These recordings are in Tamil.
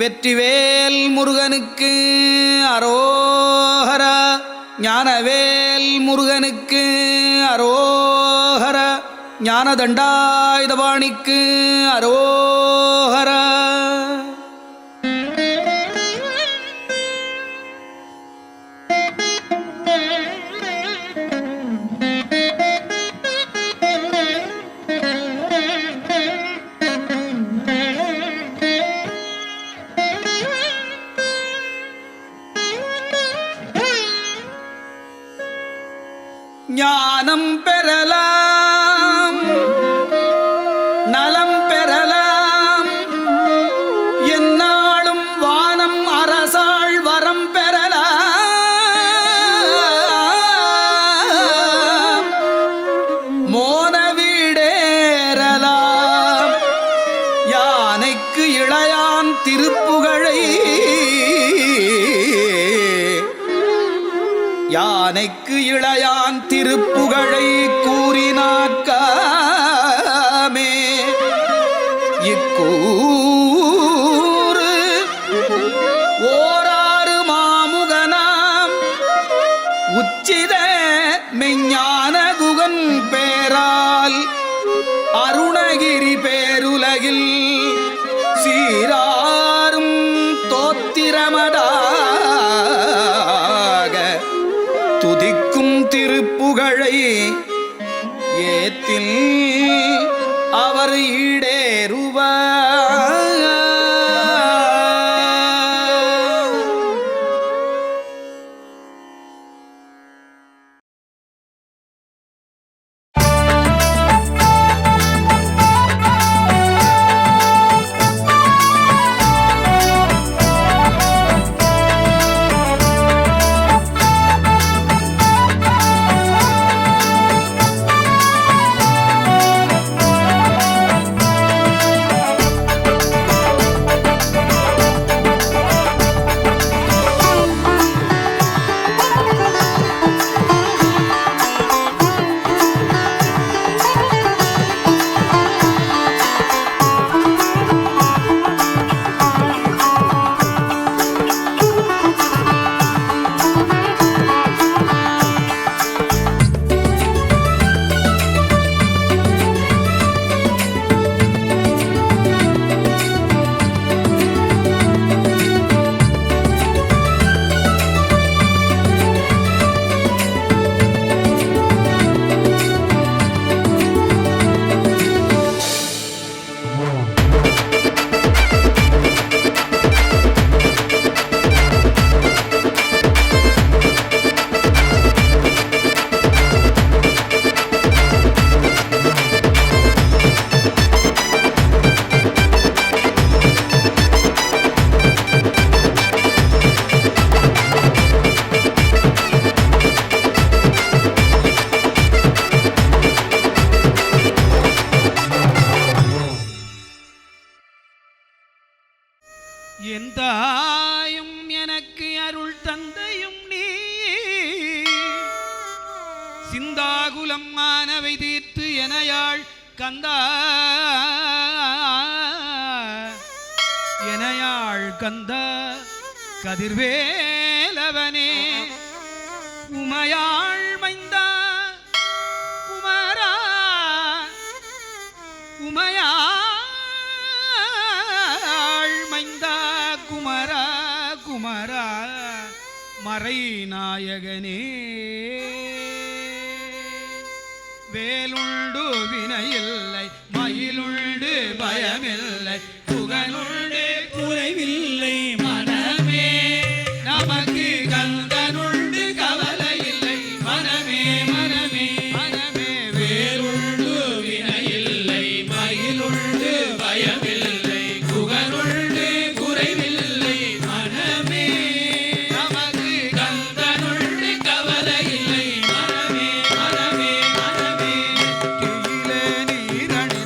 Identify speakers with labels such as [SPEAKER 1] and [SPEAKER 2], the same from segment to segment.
[SPEAKER 1] வெற்றிவேல் முருகனுக்கு அரோஹரா. ஞானவேல் முருகனுக்கு அரோஹரா. ஞானதண்டாயுதபாணிக்கு அரோஹரா. ஞானம் பெறலாம், நலம் பெறலாம், எந்நாளும் வானம் அரசாள் வரம் பெறலாம், மோன வீடேறலாம், யானைக்கு இளையான் திருப்புகழை, யானைக்கு இளையான் திருப்புகழை கூறினார்க்காமே. இக்கூறு ஓராறு மாமுகனாம் உச்சித மெஞ்ஞான குகன் பேரால் அருணகிரி பேருலகில் சீராரும் தோத்திரமடா துதிக்கும் திருப்புகழை ஏத்தில் அவர் ஈடேறுவார்.
[SPEAKER 2] என் தாயும் எனக்கு அருள் தந்தையும் நீ, சிந்தாகுலம் மானவை தீர்த்து எனையாள் கந்தா, எனையாள் கந்தா கதிர்வேலவனே, உமையாள் மைந்தா குமரா, உமையா குமரா குமரா மறை நாயகனே, வேலுண்டு வினையில்லை, மயிலுண்டு பயமில்லை, புகழுண்டு குறைவில்லை, மனமே நமக்கு கந்தனுண்டு கவலை இல்லை, மனமே மனமே மனமே. வேலுண்டு வினையில்லை, மயிலுண்டு பயமில்லை, புகழுண்டு குறைவில்லை, மனமே நமக்கு கந்தனுண்டு கவலை இல்லை, மனமே மனமே மனமே. கீழே நீரணி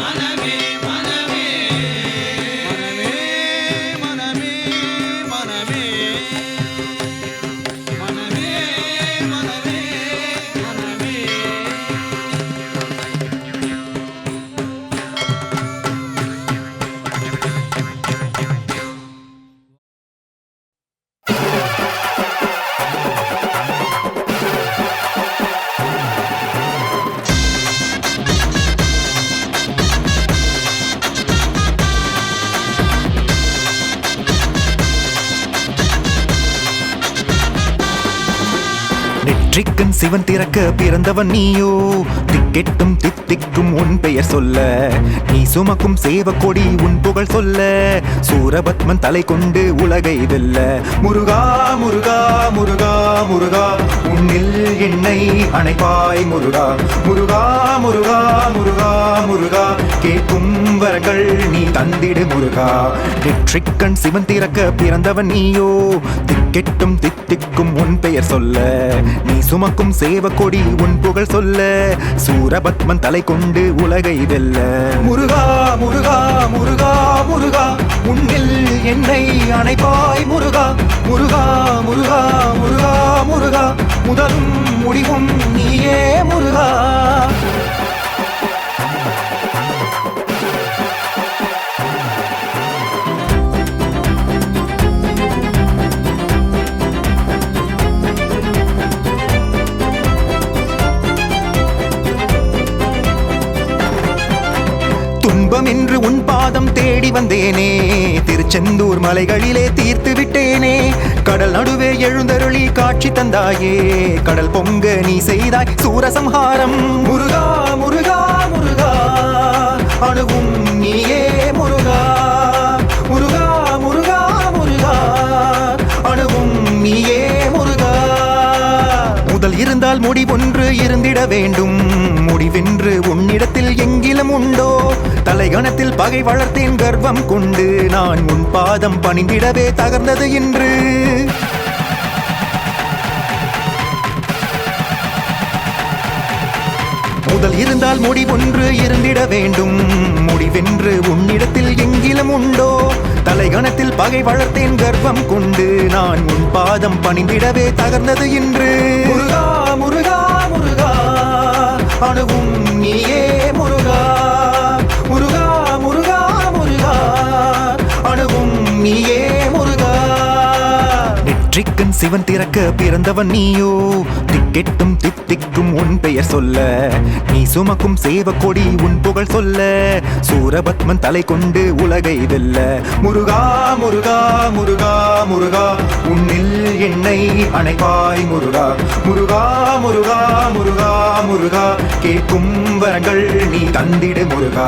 [SPEAKER 2] மனமே மனமே
[SPEAKER 1] மனமே மனமே மனமே மனமே மனமே மனமே.
[SPEAKER 3] நெற்றிக்கண் சிவன் திறக்க பிறந்தவன் நீயோ, திக்கெட்டும் தித்திக்கும் உன் பெயர் சொல்ல, நீ சுமக்கும் சேவக்கொடி உன் புகழ் சொல்ல, சூரபத்மன் தலை கொண்டு உலகை வெல்ல. முருகா முருகா முருகா முருகா உன்னில் என்னை அணைப்பாய் முருகா. முருகா முருகா முருகா முருகா கேட்கும் வரங்கள் நீ தந்திடு முருகா. நெற்றிக்கண் சிவன் திறக்க பிறந்தவன் நீயோ, திக்கெட்டும் தித்திக்கும் உன் பெயர் சொல்ல, நீ சுமக்கும் சேவக்கொடி உன் புகழ் சொல்ல, சூரபத்மன் தலை கொண்டு உலகை வெல்ல. முருகா முருகா முருகா முருகா உன்னில் என்னை அணைப்பாய் முருகா. முருகா முருகா முருகா முருகா முதலும் முடிவும் நீயே முருகா. துன்பம் என்று உன் பாதம் தேடி வந்தேனே, திருச்செந்தூர் மலைகளிலே தீர்த்து விட்டேனே. கடல் நடுவே எழுந்தருளி காட்சி தந்தாயே, கடல் பொங்க நீ செய்தாய் சூரசம்ஹாரம். முருகா முருகா முருகா அணுகும் நீயே முருகா. முருகா முருகா முருகா அணுகும் நீயே முருகா. முதல் இருந்தால் முடிவொன்று இருந்திட வேண்டும், முடிவென்று உன்னிடத்தில் எங்கிலும் உண்டோ. தலைகணத்தில் பகை வளர்த்தேன் கர்வம் கொண்டு, நான் உன் பாதம் பணிந்திடவே தகர்ந்தது என்று. முதல் இருந்தால் முடிவொன்று இருந்திட வேண்டும், முடிவென்று உன்னிடத்தில் எங்கிலும் உண்டோ. தலைகணத்தில் பகை வளர்த்தேன் கர்வம் கொண்டு, நான் உன் பாதம் பணிந்திடவே தகர்ந்தது என்று. முருகா முருகா முருகா அணுகும் நீயே முருகா. முருகா முருகா முருகா அணுகும் நீயே முருகா. நெற்றிக்கண் சிவன் திறக்க பிறந்தவன் நீயோ, திக்கெட்டும் தித்திக்கும் உன் பெயர் சொல்ல, நீ சுமக்கும் சேவக்கொடி உன் புகழ் சொல்ல, சூரபத்மன் தலை கொண்டு உலகை வெல்ல. முருகா முருகா முருகா முருகா உன்னில் என்னை அணைப்பாய் முருகா. முருகா முருகா முருகா முருகா கேட்கும் வரங்கள் நீ தந்திடு முருகா.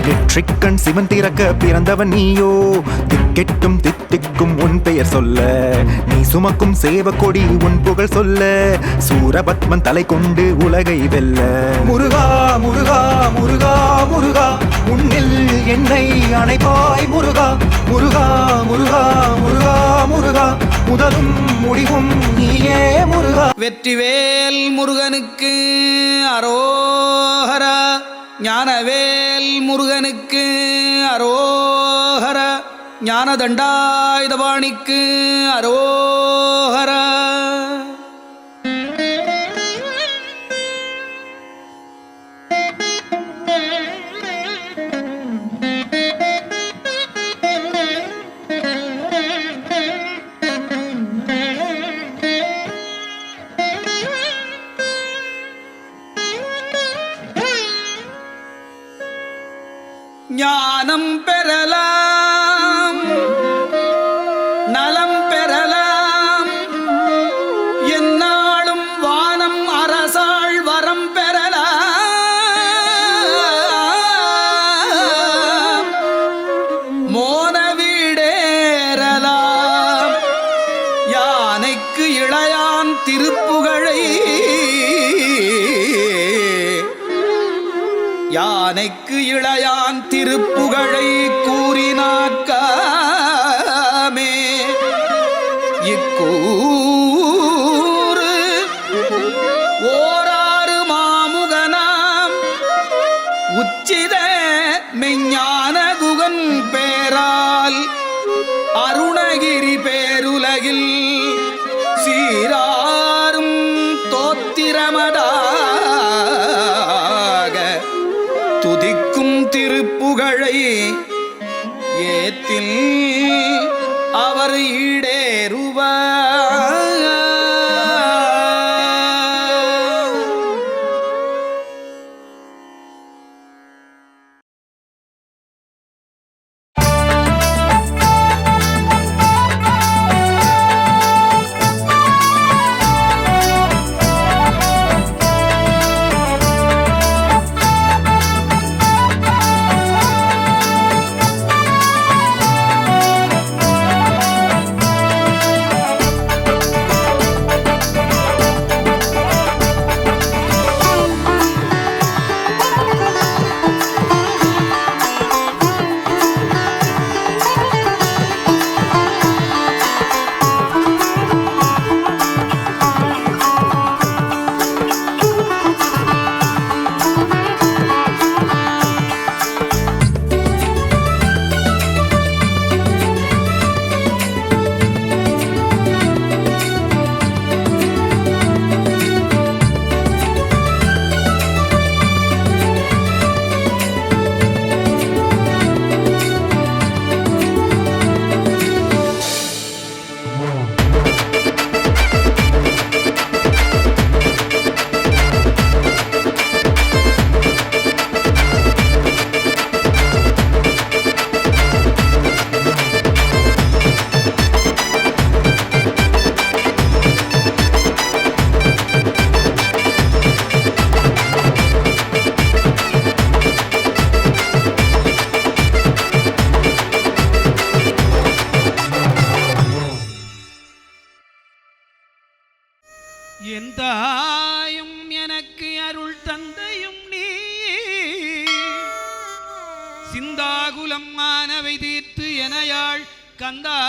[SPEAKER 3] நெற்றிக்கண் சிவன் திறக்க பிறந்தவன் நீயோ, திக்கெட்டும் தித்திக்கும் உன் பெயர் சொல்ல, நீ சுமக்கும் சேவக்கொடி உன் புகழ் சொல்ல, சூரபத்மன் தலை கொண்டு உலகை வெல்ல. முருகா முருகா முருகா முருகா உன்னில் என்னை அணைப்பாய் முருகா. முருகா முருகா முருகா முருகா முதலும் முடிவும் நீயே முருகா.
[SPEAKER 1] வெற்றிவேல் முருகனுக்கு அரோஹரா, ஞானவேல் முருகனுக்கு அரோஹரா, ஞானதண்டாயுதபாணிக்கு அரோஹரா. ஞானம் பெறலாம், நலம் பெறலாம், எந்நாளும் வானம் அரசாள் வரம் பெறலாம், மோன வீடேறலாம், யானைக்கு இளையான் திருப்புகழை, யானைக்கு இளையான் திருப்புகழை கூறினாக்காமே. இக்கூறு ஓராறு மாமுகனாம் உச்சித திருப்புகழை ஏத்தில் அவர் ஈடேறுவார்.
[SPEAKER 2] என் தாயும் எனக்கு அருள் தந்தையும் நீ சிந்தாகுலம் மானவை தீர்த்து எனையாள் கந்தா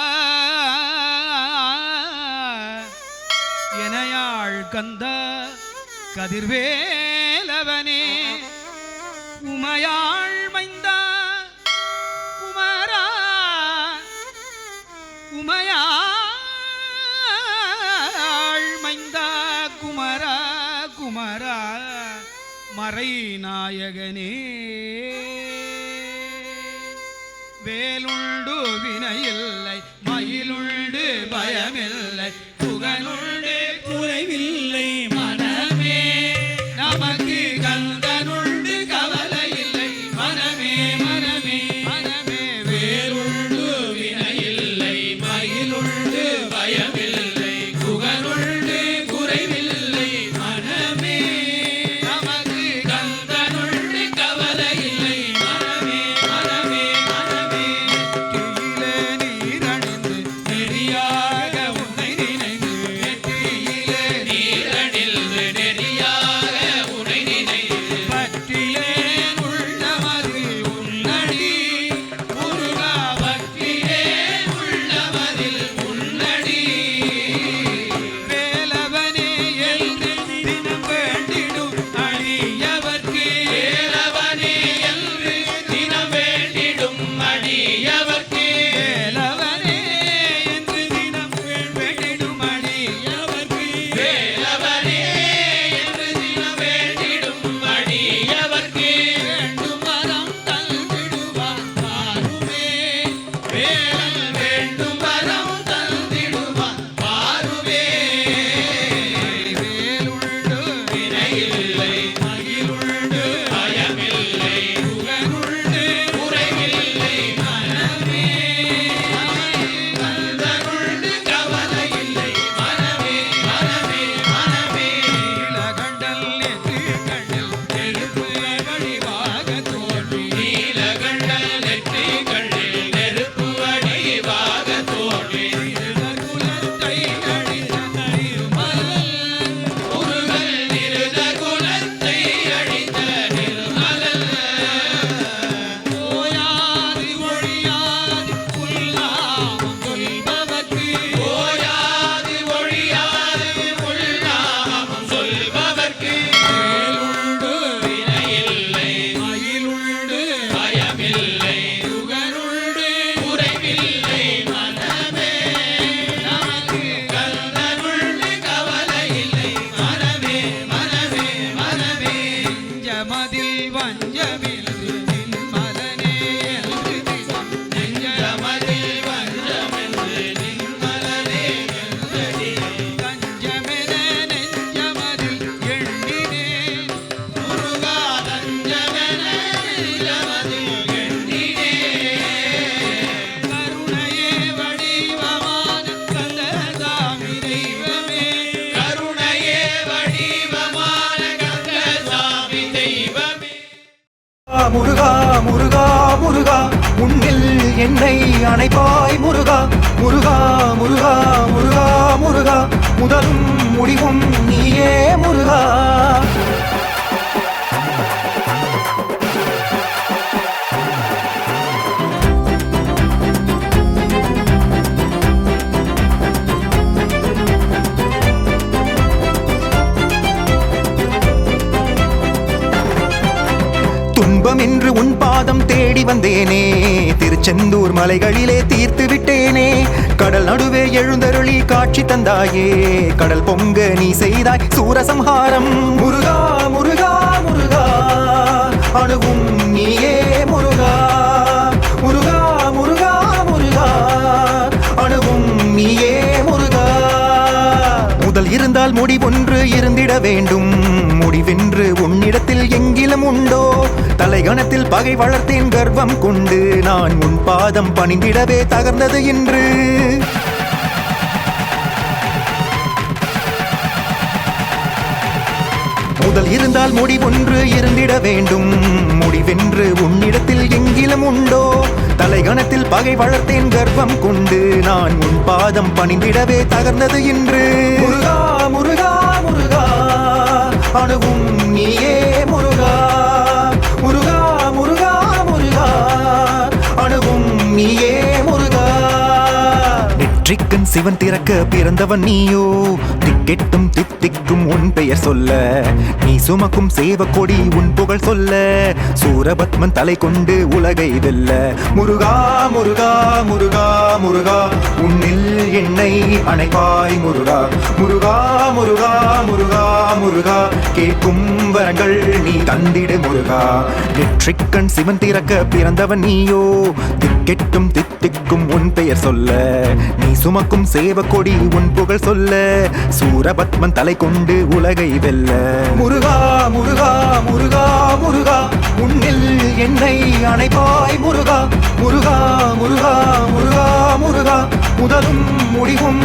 [SPEAKER 2] எனையாள் கந்தா கதிர்வேலவனே உமையாள் மைந்தா குமரா உமையாள் மைந்தா குமரா குமரா மறை நாயகனே வேலுண்டு வினையில்லை மயிலுண்டு பயமில்லை புகழுண்டு குறைவில்லை மனமே நமக்கு கந்தனுண்டு கவலை இல்லை மனமே மனமே மனமே வேலுண்டு வினையில்லை மயிலுண்டு பயமில்லை புகழுண்டு குறைவில்லை மனமே நமக்கு கந்தனுண்டு கவலை இல்லை மனமே மனமே மனமே நெற்றியிலே நீரணிந்து நெறியாக உன்னை நினைந்து நெற்றியிலே நீரணிந்து நெறியாக உன்னை நினைந்து பற்றிலேன் உள்ளமதில் உன்னடி முருகா பற்றிலேன் உள்ளமதில் உன்னடி வேலவனே என்று தினம் வேண்டிடும் அடியவர்க்கு வேலவனே என்று தினம் வேண்டிடும் அடியவர்க்கு வேலவனே என்று தினம் வேண்டிடும் அடியவர்க்கு வேலவனே என்று தினம் வேண்டிடும் அடியவர்க்கு வேண்டும் வரம் தந்திடுவார் பாருமே வேலன் வேண்டும் வரம் தந்திடுவார் பாருமே வேலுண்டு வினையில்லை மகிழுண்டு பயமில்லை புகழுண்டு குறைவில்லை மனமே கந்தனுண்டு கவலை இல்லை மனமே மனமே மனமே நீலகண்டல் நெற்றி கண்ணில் நெருப்பு வடிவாக தோன்றி நீலகண்டல் நெற்றி கண்ணில் நெருப்பு வடிவாக மனதில் எண்ணினே கருணையே வடிவமான கந்தசாமி தெய்வமே கருணையே வடிவமான கந்தசாமி தெய்வமே
[SPEAKER 3] முருகா முருகா முருகா உன்னில் என்னை அணைப்பாய் முருகா முருகா முருகா முருகா முருகா முதலும் முடிவும் நீயே முருகா துன்பம் என்று உன் பாதம் தேடி வந்தேனே திருச்செந்தூர் மலைகளிலே தீர்த்து விட்டேனே கடல் நடுவே எழுந்தருளி காட்சி தந்தாயே கடல் பொங்க நீ செய்தாய் சூரசம்ஹாரம் முருகா முருகா முருகா அணுகும் நீயே முருகா முருகா முருகா முருகா அணுகும் நீயே முருகா முதல் இருந்தால் முடிவொன்று இருந்திட வேண்டும் முடிவென்று உன்னிடத்தில் எங்கிலும் உண்டோ தலைகணத்தில் பகை வளர்த்தேன் கர்வம் கொண்டு நான் உன் பாதம் பணிந்திடவே தகர்ந்தது என்று முதல் இருந்தால் முடிவொன்று இருந்திட வேண்டும் முடிவென்று உன்னிடத்தில் எங்கிலும் உண்டோ தலைகணத்தில் பகை வளர்த்தேன் கர்வம் கொண்டு நான் உன் பாதம் பணிந்திடவே தகர்ந்தது என்று முருகா முருகா முருகா அணுகும் நீயே முருகா முருகா முருகா முருகா அணுகும் நீயே முருகா நெற்றிக்கண் சிவன் திறக்க பிறந்தவன் நீயோ திக்கெட்டும் தித்திக்கும் உன் பெயர் சொல்ல நீ சுமக்கும் சேவக்கொடி உன் புகழ் சொல்ல சூரபத்மன் தலை கொண்டு உலகை வெல்ல முருகா முருகா முருகா முருகா உன்னில் என்னை அணைப்பாய் முருகா முருகா முருகா முருகா முருகா கேட்கும் வரங்கள் நீ தந்திடு முருகா நெற்றிக்கண் சிவன் திறக்க பிறந்தவன் நீயோ திக்கெட்டும் தித்திக்கும் உன் பெயர் சொல்ல நீ சுமக்கும் சேவக்கொடி உன் புகழ் சொல்ல சூரபத்மன் தலை கொண்டு உலகை வெல்ல முருகா முருகா முருகா முருகா உன்னில் என்னை அணைப்பாய் முருகா முருகா முருகா முருகா முருகா முதலும் முடிவும்